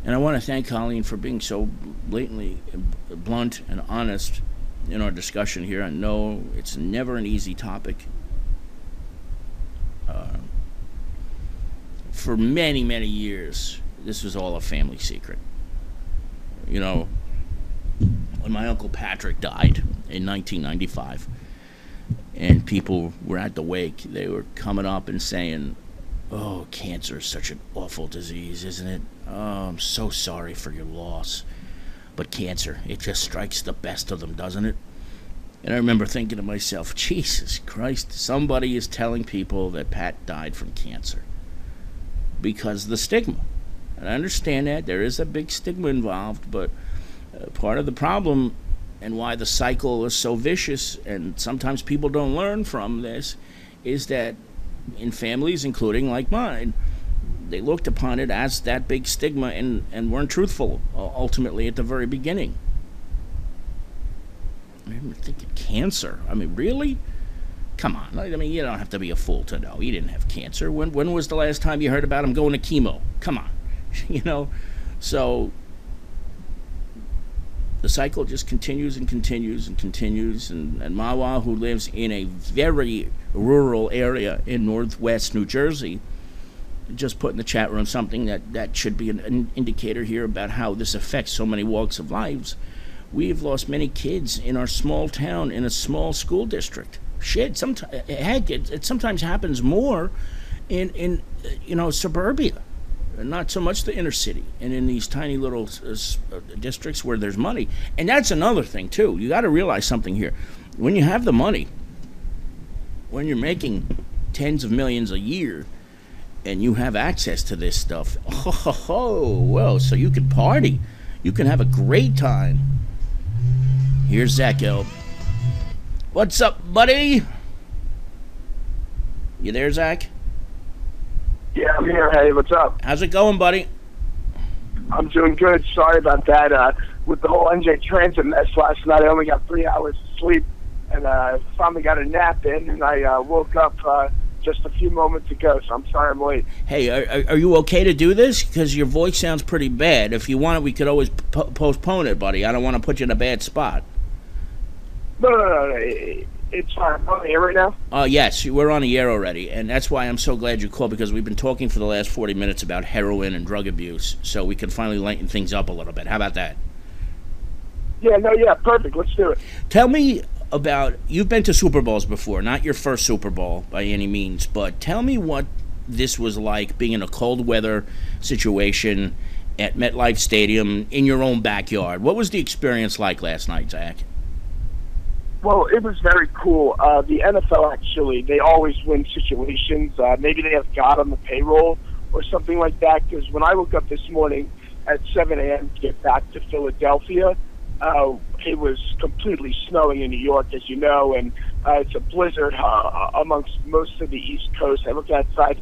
And I want to thank Colleen for being so blatantly blunt and honest in our discussion here. I know it's never an easy topic. For many, many years, this was all a family secret. When my Uncle Patrick died in 1995, and people were at the wake, they were coming up and saying, oh, cancer is such an awful disease, isn't it? Oh, I'm so sorry for your loss. But cancer, it just strikes the best of them, doesn't it? And I remember thinking to myself, Jesus Christ, somebody is telling people that Pat died from cancer. Because the stigma. And I understand that. There is a big stigma involved, but part of the problem and why the cycle is so vicious, and sometimes people don't learn from this, is that in families, including like mine, they looked upon it as that big stigma and weren't truthful ultimately at the very beginning. I remember thinking, cancer? I mean, really? Come on. I mean, you don't have to be a fool to know. He didn't have cancer. When was the last time you heard about him going to chemo? Come on. So the cycle just continues and continues and continues. And Mawa, who lives in a very rural area in northwest New Jersey, just put in the chat room something that should be an indicator here about how this affects so many walks of lives. We've lost many kids in our small town in a small school district. Shit, it sometimes happens more in suburbia, not so much the inner city, and in these tiny little districts where there's money. And that's another thing too. You got to realize something here. When you have the money, when you're making tens of millions a year, and you have access to this stuff, well, so you can party, you can have a great time. Here's Zach Gelb. What's up, buddy? You there, Zach? Yeah, I'm here. Hey, what's up? How's it going, buddy? I'm doing good. Sorry about that. With the whole NJ Transit mess last night, I only got 3 hours of sleep, and finally got a nap in, and I woke up just a few moments ago, so I'm sorry I'm late. Hey, are you okay to do this? Because your voice sounds pretty bad. If you want it, we could always postpone it, buddy. I don't want to put you in a bad spot. No. It's fine. I'm on the air right now? Yes, we're on the air already, and that's why I'm so glad you called, because we've been talking for the last 40 minutes about heroin and drug abuse, so we can finally lighten things up a little bit. How about that? Yeah, perfect. Let's do it. Tell me about, you've been to Super Bowls before, not your first Super Bowl by any means, but tell me what this was like being in a cold weather situation at MetLife Stadium in your own backyard. What was the experience like last night, Zach? Well, it was very cool. The NFL, actually, they always win situations. Maybe they have God on the payroll or something like that, because when I woke up this morning at 7 a.m. to get back to Philadelphia, it was completely snowing in New York, as you know, and it's a blizzard amongst most of the East Coast. I look outside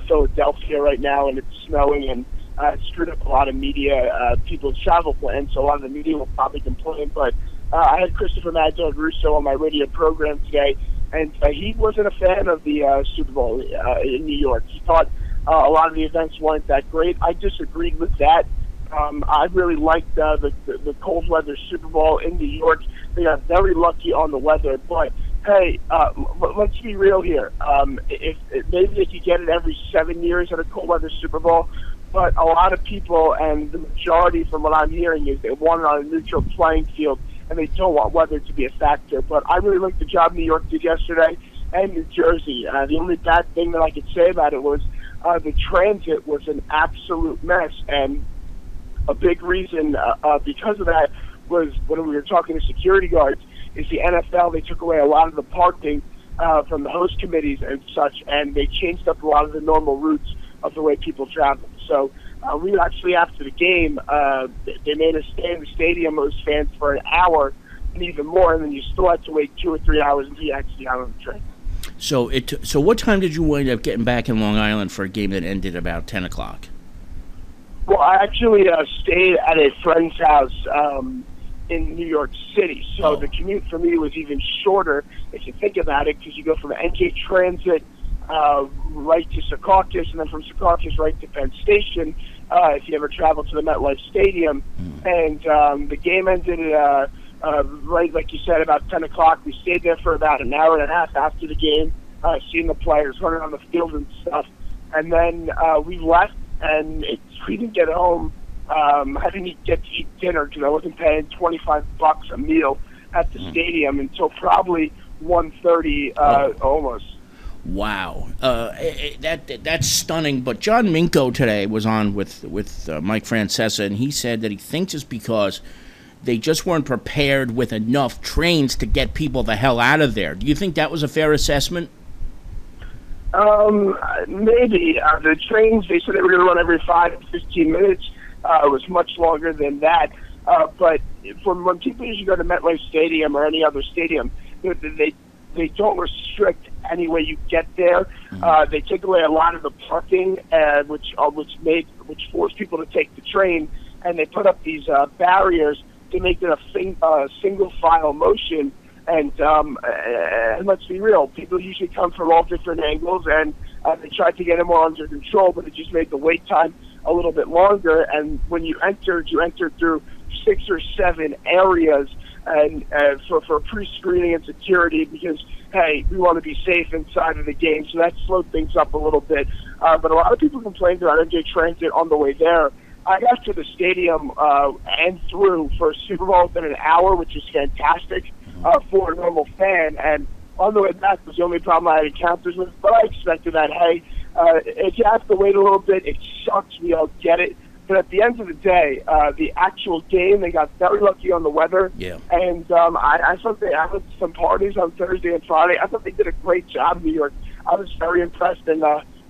Philadelphia right now, and it's snowing, and it screwed up a lot of media, people's travel plans, so a lot of the media will probably complain, but I had Christopher Magdalene Russo on my radio program today, and he wasn't a fan of the Super Bowl in New York. He thought a lot of the events weren't that great. I disagreed with that. I really liked the cold weather Super Bowl in New York. They got very lucky on the weather, but hey, let's be real here. If maybe they could get it every 7 years at a cold weather Super Bowl, but a lot of people, and the majority from what I'm hearing, is they want it on a neutral playing field, and they don't want weather to be a factor. But I really liked the job New York did yesterday, and New Jersey. The only bad thing that I could say about it was the transit was an absolute mess, and a big reason because of that was when we were talking to security guards, is the NFL, they took away a lot of the parking from the host committees and such, and they changed up a lot of the normal routes of the way people travel. So we actually, after the game, they made us stay in the stadium, those fans, for an hour and even more, and then you still had to wait 2 or 3 hours until you actually got on the train. So what time did you wind up getting back in Long Island for a game that ended about 10 o'clock? Well, I actually stayed at a friend's house in New York City, so the commute for me was even shorter, if you think about it, because you go from NJ Transit right to Secaucus, and then from Secaucus right to Penn Station, if you ever travel to the MetLife Stadium. And the game ended right, like you said, about 10 o'clock. We stayed there for about an hour and a half after the game, seeing the players running on the field and stuff. And then we left, and we didn't get home. I didn't get to eat dinner because I wasn't paying $25 a meal at the stadium until probably 1:30 almost. Wow, that's stunning. But John Minko today was on with Mike Francesa, and he said that he thinks it's because they just weren't prepared with enough trains to get people the hell out of there. Do you think that was a fair assessment? Maybe. The trains, they said they were going to run every 5 to 15 minutes. It was much longer than that. But from when people usually go to MetLife Stadium or any other stadium, they don't restrict any way you get there. They take away a lot of the parking, which forced people to take the train, and they put up these barriers to make it a single file motion. And let's be real, people usually come from all different angles, and they tried to get it more under control, but it just made the wait time a little bit longer. And when you entered through 6 or 7 areas, and for pre-screening and security, because hey, we want to be safe inside of the game, so that slowed things up a little bit. But a lot of people complained about NJ Transit on the way there. I got to the stadium and through for a Super Bowl within an hour, which is fantastic for a normal fan. And on the way back was the only problem I had encounters with. But I expected that. Hey, if you have to wait a little bit, it sucks. We all get it. But at the end of the day, the actual game, they got very lucky on the weather. Yeah. And I thought they had some parties on Thursday and Friday. I thought they did a great job in New York. I was very impressed. And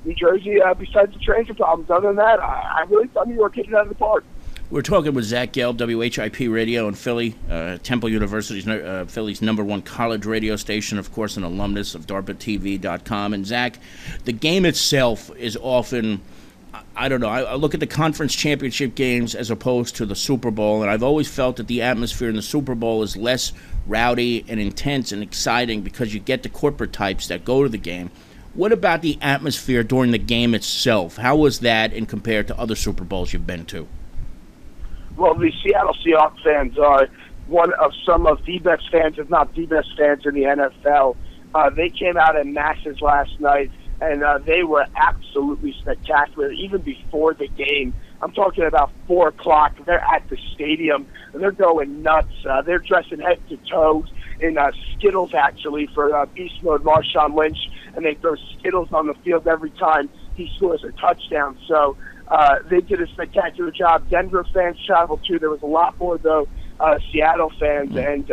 New Jersey, besides the transit problems, other than that, I really thought New York hit it out of the park. We're talking with Zach Gelb, WHIP Radio in Philly, Temple University's Philly's #1 college radio station, of course, an alumnus of DARPATV.com. And Zach, the game itself is often, I don't know, I look at the conference championship games as opposed to the Super Bowl, and I've always felt that the atmosphere in the Super Bowl is less rowdy and intense and exciting because you get the corporate types that go to the game. What about the atmosphere during the game itself? How was that in compared to other Super Bowls you've been to? Well, the Seattle Seahawks fans are one of some of the best fans, if not the best fans in the NFL. They came out in masses last night, and they were absolutely spectacular, even before the game. I'm talking about 4 o'clock. They're at the stadium, and they're going nuts. They're dressing head to toe in Skittles, actually, for Beast Mode Marshawn Lynch, and they throw Skittles on the field every time he scores a touchdown. So They did a spectacular job. Denver fans traveled too. There was a lot more, though, Seattle fans. And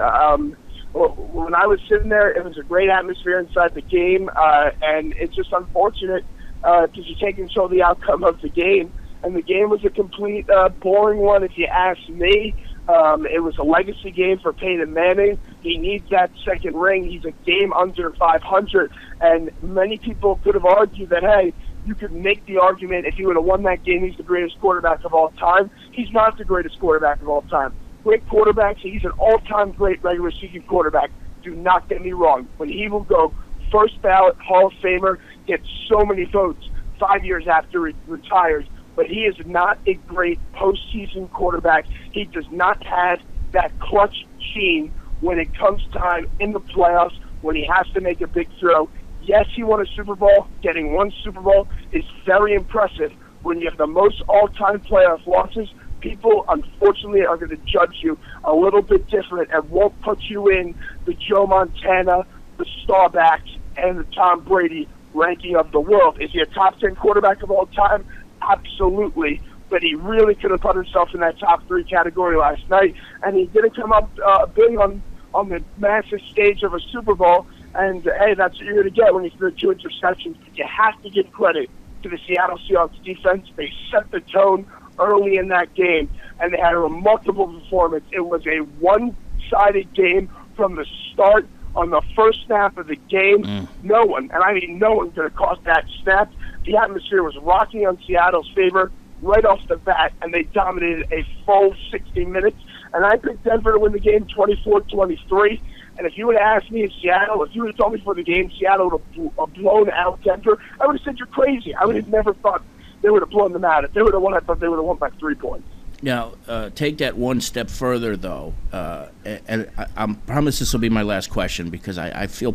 when I was sitting there, it was a great atmosphere inside the game. And it's just unfortunate because you can't control the outcome of the game. And the game was a complete boring one, if you ask me. It was a legacy game for Peyton Manning. He needs that second ring. He's a game under 500. And many people could have argued that, hey, you could make the argument if he would have won that game, he's the greatest quarterback of all time. He's not the greatest quarterback of all time. Great quarterbacks, he's an all-time great regular season quarterback. Do not get me wrong. When he will go first ballot Hall of Famer, gets so many votes 5 years after he retires, but he is not a great postseason quarterback. He does not have that clutch gene when it comes time in the playoffs, when he has to make a big throw. Yes, he won a Super Bowl. Getting one Super Bowl is very impressive. When you have the most all-time playoff losses, people, unfortunately, are going to judge you a little bit different and won't put you in the Joe Montana, the Staubachs, and the Tom Brady ranking of the world. Is he a top 10 quarterback of all time? Absolutely. But he really could have put himself in that top 3 category last night, and he didn't come up big on the massive stage of a Super Bowl. And, hey, that's what you're going to get when you throw 2 interceptions. But you have to give credit to the Seattle Seahawks defense. They set the tone early in that game, and they had a remarkable performance. It was a one-sided game from the start. On the first snap of the game, no one, and I mean no one, could have caused that snap. The atmosphere was rocking on Seattle's favor right off the bat, and they dominated a full 60 minutes. And I picked Denver to win the game 24-23. And if you would have asked me in Seattle, if you would have told me before the game Seattle would have blown out Denver, I would have said you're crazy. I would have never thought they would have blown them out. If they would have won, I thought they would have won by 3 points. Now, take that one step further, though, and I promise this will be my last question because I feel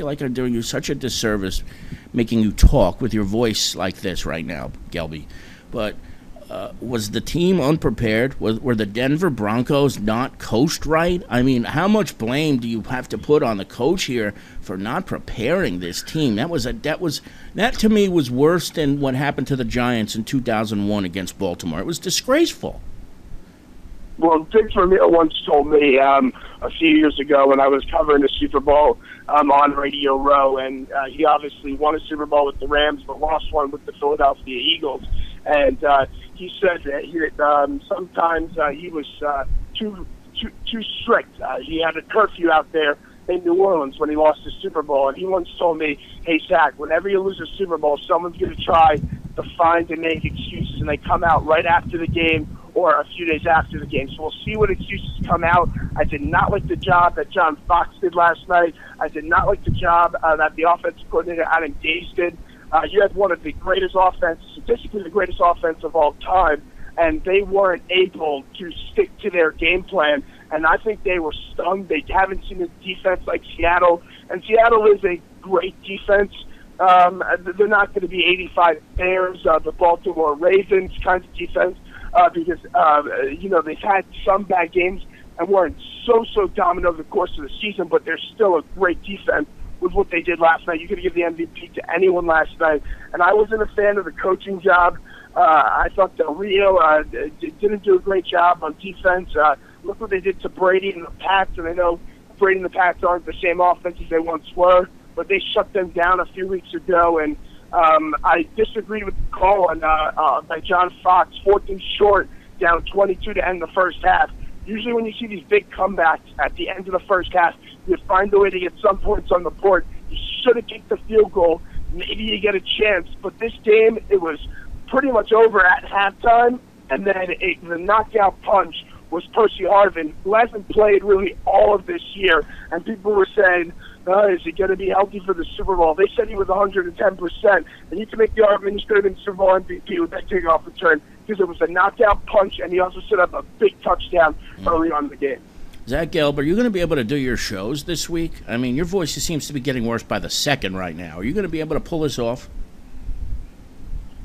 like I'm doing you such a disservice making you talk with your voice like this right now, Gelby. But was the team unprepared? Were the Denver Broncos not coached right? I mean, how much blame do you have to put on the coach here for not preparing this team? That to me was worse than what happened to the Giants in 2001 against Baltimore. It was disgraceful. Well, Dick Vermeil once told me a few years ago when I was covering the Super Bowl on Radio Row, and he obviously won a Super Bowl with the Rams but lost one with the Philadelphia Eagles. And he said that sometimes he was too strict. He had a curfew out there in New Orleans when he lost the Super Bowl. And he once told me, hey, Zach, whenever you lose a Super Bowl, someone's going to try to find and make excuses, and they come out right after the game or a few days after the game. So we'll see what excuses come out. I did not like the job that John Fox did last night. I did not like the job that the offensive coordinator, Adam Gase, did. You had one of the greatest offenses, statistically the greatest offense of all time, and they weren't able to stick to their game plan. And I think they were stung. They haven't seen a defense like Seattle. And Seattle is a great defense. They're not going to be 85 Bears, the Baltimore Ravens kind of defense, because, they've had some bad games and weren't so dominant over the course of the season, but they're still a great defense with what they did last night. You could give the MVP to anyone last night. And I wasn't a fan of the coaching job. I thought Del Rio didn't do a great job on defense. Look what they did to Brady and the Pats, and I know Brady and the Pats aren't the same offense as they once were, but they shut them down a few weeks ago, and I disagreed with the call on by John Fox, 4th and short, down 22 to end the first half. Usually when you see these big comebacks at the end of the first half, you find a way to get some points on the board. You should have kicked the field goal. Maybe you get a chance. But this game, it was pretty much over at halftime, and then the knockout punch was Percy Harvin, who hasn't played really all of this year, and people were saying, is he going to be healthy for the Super Bowl? They said he was 110%, and you can make the argument he could have been Super Bowl MVP with that kickoff return because it was a knockout punch, and he also set up a big touchdown early on in the game. Zach Gelb, are you going to be able to do your shows this week? I mean, your voice seems to be getting worse by the second right now. Are you going to be able to pull this off?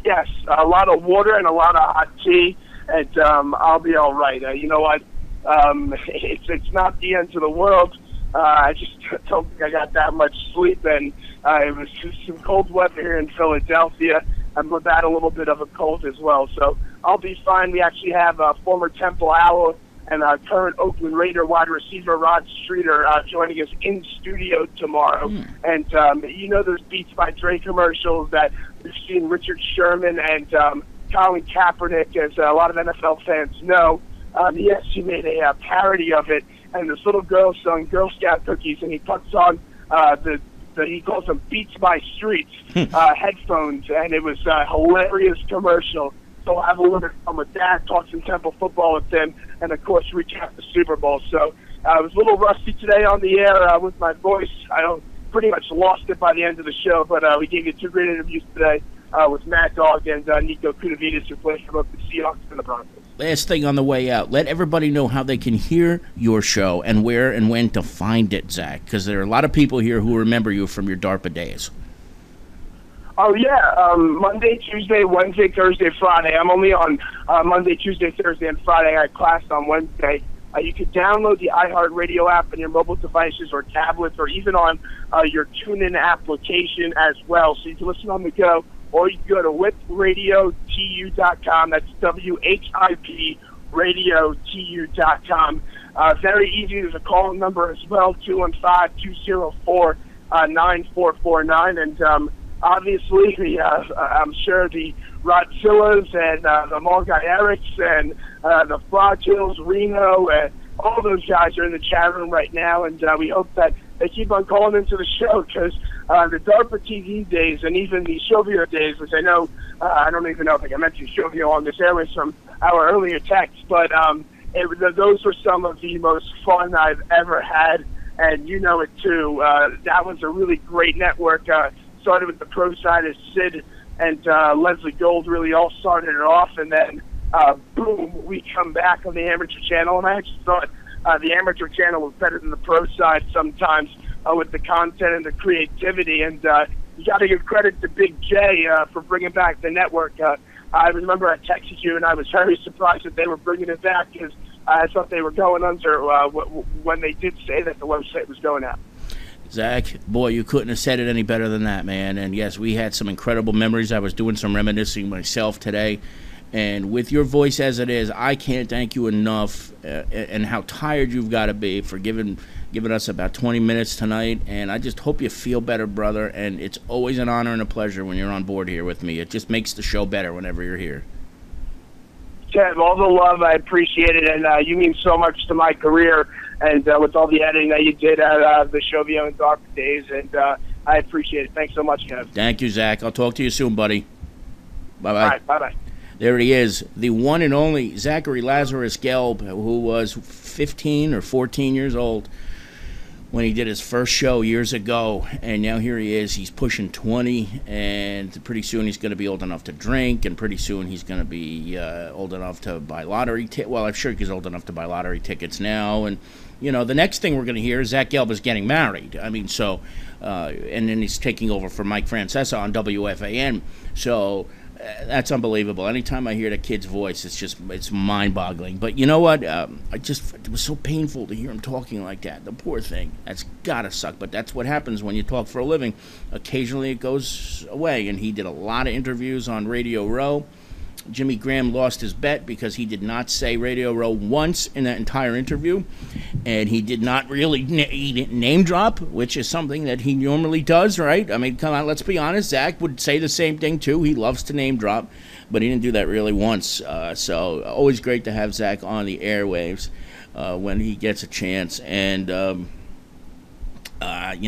Yes, a lot of water and a lot of hot tea, and I'll be all right. You know what? It's not the end of the world. I just don't think I got that much sleep, and it was just some cold weather here in Philadelphia. I'm battling a little bit of a cold as well. So I'll be fine. We actually have former Temple Owl and current Oakland Raider wide receiver Rod Streeter joining us in studio tomorrow. And you know those Beats by Dre commercials that we've seen Richard Sherman and Colin Kaepernick, as a lot of NFL fans know. Yes, he made a parody of it, and this little girl selling Girl Scout cookies, and he puts on he calls them Beats by Streets headphones, and it was a hilarious commercial. So I'll have a little bit of fun with that, talk some Temple football with them, and of course recap the Super Bowl. So I was a little rusty today on the air with my voice. I pretty much lost it by the end of the show, but we gave you 2 great interviews today with Matt Dogg and Nico Kudavides, who plays for both the Seahawks and the Broncos. Last thing on the way out, let everybody know how they can hear your show and where and when to find it, Zach, because there are a lot of people here who remember you from your DARPA days. Oh, yeah, Monday, Tuesday, Wednesday, Thursday, Friday. I'm only on Monday, Tuesday, Thursday, and Friday. I had class on Wednesday. You can download the iHeartRadio app on your mobile devices or tablets, or even on your TuneIn application as well. So you can listen on the go, or you can go to whipradiotU.com. That's WHIP radiotu.com. Very easy. There's a call number as well, 215-204-9449. And obviously, I'm sure the Rodzillas and the Mulguy Erics and the Frog Hills, Reno, and all those guys are in the chat room right now, and we hope that they keep on calling into the show, because the DARPA TV days and even the Shovio days, which I know, I don't even know if I mentioned Shovio on this airways from our earlier text, but those were some of the most fun I've ever had, and you know it too. That was a really great network. Started with the pro side as Sid and Leslie Gold really all started it off, and then boom, we come back on the amateur channel, and I actually thought the amateur channel was better than the pro side sometimes with the content and the creativity, and you got to give credit to Big J for bringing back the network. I remember I texted you, and I was very surprised that they were bringing it back, because I thought they were going under when they did say that the website was going out. Zach, boy, you couldn't have said it any better than that, man. And yes, we had some incredible memories. I was doing some reminiscing myself today. And with your voice as it is, I can't thank you enough, and how tired you've got to be for giving us about 20 minutes tonight. And I just hope you feel better, brother. And it's always an honor and a pleasure when you're on board here with me. It just makes the show better whenever you're here. Kev, all the love, I appreciate it, and you mean so much to my career, and with all the editing that you did at the Shovio and DARPA days, and I appreciate it. Thanks so much, Kev. Thank you, Zach. I'll talk to you soon, buddy. Bye-bye. All right, bye-bye. There he is, the one and only Zachary Lazarus Gelb, who was 15 or 14 years old when he did his first show years ago, and now here he is. He's pushing 20, and pretty soon he's going to be old enough to drink, and pretty soon he's going to be old enough to buy lottery tickets. Well, I'm sure he's old enough to buy lottery tickets now, and you know, the next thing we're going to hear is Zach Gelb is getting married. I mean, so, and then he's taking over for Mike Francesa on WFAN, so that's unbelievable. Anytime I hear the kid's voice, it's mind-boggling. But you know what? It was so painful to hear him talking like that. The poor thing. That's gotta suck. But that's what happens when you talk for a living. Occasionally it goes away. And he did a lot of interviews on Radio Row. Jimmy Graham lost his bet because he did not say Radio Row once in that entire interview, and he did not really he didn't name drop, which is something that he normally does, right? I mean, come on, let's be honest. Zach would say the same thing too. He loves to name drop, but he didn't do that really once. So always great to have Zach on the airwaves when he gets a chance, and you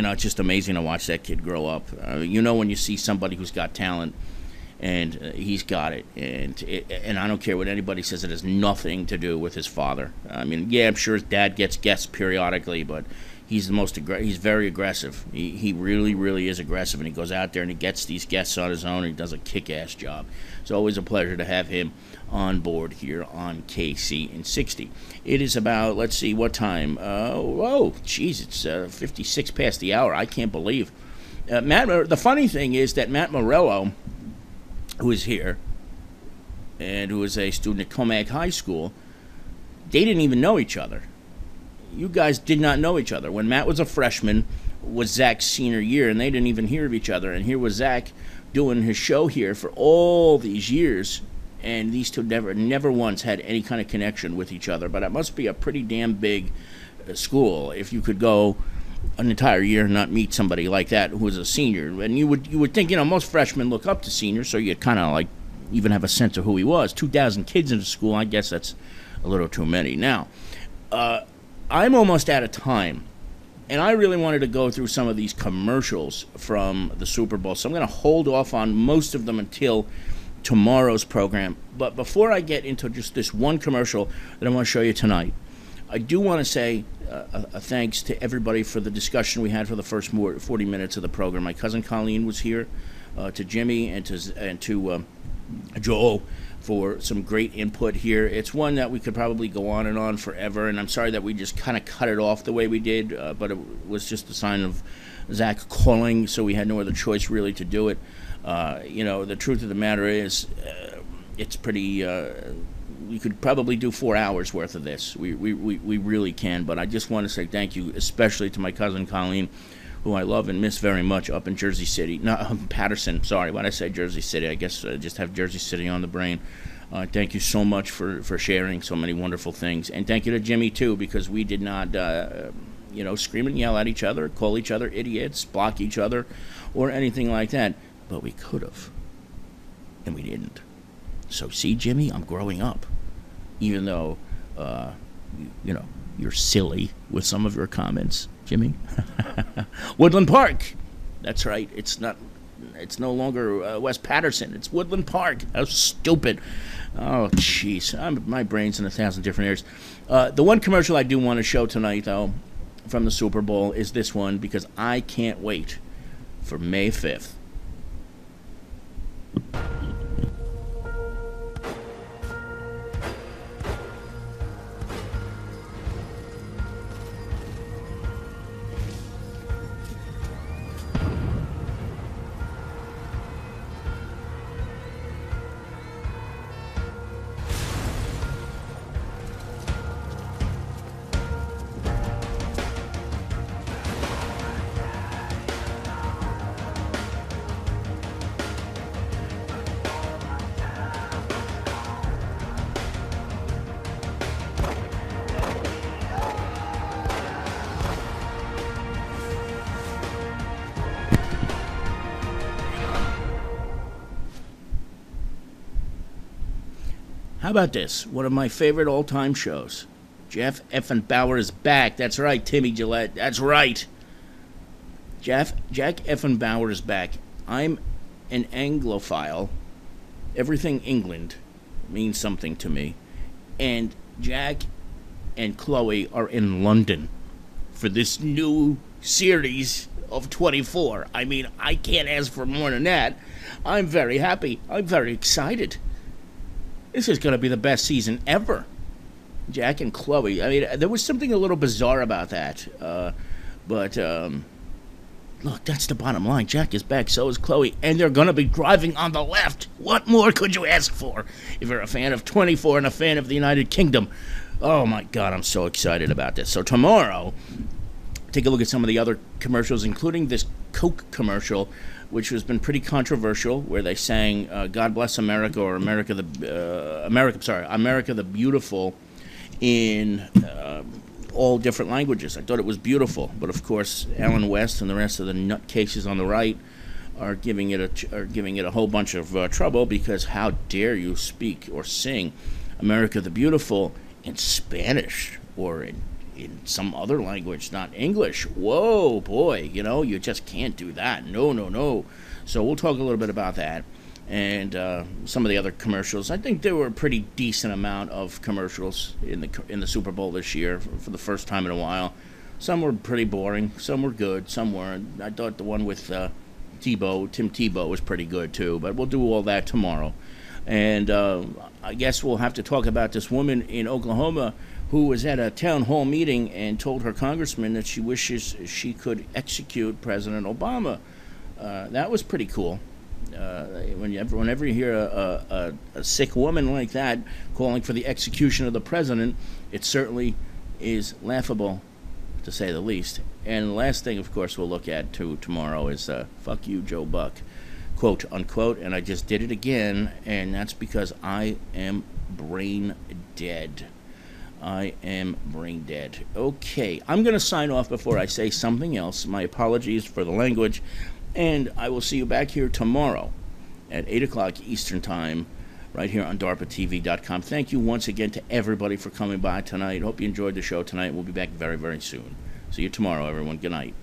know, it's just amazing to watch that kid grow up. You know, when you see somebody who's got talent. And he's got it, and I don't care what anybody says. It has nothing to do with his father. I mean, yeah, I'm sure his dad gets guests periodically, but he's he's very aggressive. He really, really is aggressive, and he goes out there and he gets these guests on his own, and he does a kick-ass job. It's always a pleasure to have him on board here on KC in 60. It is about, let's see, what time? Oh, geez, it's 56 past the hour. I can't believe. The funny thing is that Matt Morello, who is here, and who is a student at Comac High School, they didn't even know each other. You guys did not know each other. When Matt was a freshman, was Zach's senior year, and they didn't even hear of each other. And here was Zach, doing his show here for all these years, and these two never once had any kind of connection with each other. But it must be a pretty damn big school if you could go an entire year and not meet somebody like that who was a senior. And you would think, most freshmen look up to seniors, so you'd kind of like even have a sense of who he was. 2,000 kids in the school, I guess that's a little too many. Now, I'm almost out of time, and I really wanted to go through some of these commercials from the Super Bowl, so I'm going to hold off on most of them until tomorrow's program. But before I get into just this one commercial that I want to show you tonight, I do want to say a thanks to everybody for the discussion we had for the first 40 minutes of the program. My cousin Colleen was here, to Jimmy and to Joel for some great input here. It's one that we could probably go on and on forever, and I'm sorry that we just kind of cut it off the way we did, but it was just a sign of Zach calling, so we had no other choice really to do it. The truth of the matter is, it's pretty... we could probably do 4 hours worth of this. We really can, but I just want to say thank you, especially to my cousin Colleen, who I love and miss very much up in Jersey City. No, Patterson, sorry, when I say Jersey City, I guess I just have Jersey City on the brain. Thank you so much for sharing so many wonderful things. And thank you to Jimmy, too, because we did not, scream and yell at each other, call each other idiots, block each other, or anything like that. But we could have, and we didn't. So, see, Jimmy, I'm growing up. Even though, you're silly with some of your comments, Jimmy. Woodland Park. That's right. It's no longer West Patterson. It's Woodland Park. How stupid. Oh, jeez. My brain's in 1,000 different areas. The one commercial I do want to show tonight, though, from the Super Bowl is this one, because I can't wait for May 5th. How about this? One of my favorite all-time shows. Jeff effing Bauer is back. That's right, Timmy Gillette. That's right. Jack effing Bauer is back. I'm an Anglophile. Everything England means something to me. And Jack and Chloe are in London for this new series of 24. I mean, I can't ask for more than that. I'm very happy. I'm very excited. This is going to be the best season ever. Jack and Chloe. I mean, there was something a little bizarre about that. But look, that's the bottom line. Jack is back, so is Chloe, and they're going to be driving on the left. What more could you ask for if you're a fan of 24 and a fan of the United Kingdom? Oh, my God, I'm so excited about this. So tomorrow, take a look at some of the other commercials, including this Coke commercial, which has been pretty controversial, where they sang "God Bless America" or "America the Beautiful" in all different languages. I thought it was beautiful, but of course, Alan West and the rest of the nutcases on the right are giving it a whole bunch of trouble, because how dare you speak or sing "America the Beautiful" in Spanish or in some other language, not English. Whoa, boy, you just can't do that. No. So we'll talk a little bit about that and some of the other commercials. I think there were a pretty decent amount of commercials in the Super Bowl this year for the first time in a while. Some were pretty boring, some were good, some weren't. I thought the one with Tim Tebow was pretty good too, but we'll do all that tomorrow. And I guess we'll have to talk about this woman in Oklahoma who was at a town hall meeting and told her congressman that she wishes she could execute President Obama. That was pretty cool. Whenever you hear a sick woman like that calling for the execution of the president, it certainly is laughable, to say the least. And the last thing, of course, we'll look at tomorrow is fuck you, Joe Buck. quote unquote, and I just did it again, and that's because I am brain dead. I am brain dead. Okay, I'm going to sign off before I say something else. My apologies for the language, and I will see you back here tomorrow at 8 o'clock Eastern Time, right here on DARPATV.com. Thank you once again to everybody for coming by tonight. Hope you enjoyed the show tonight. We'll be back very, very soon. See you tomorrow, everyone. Good night.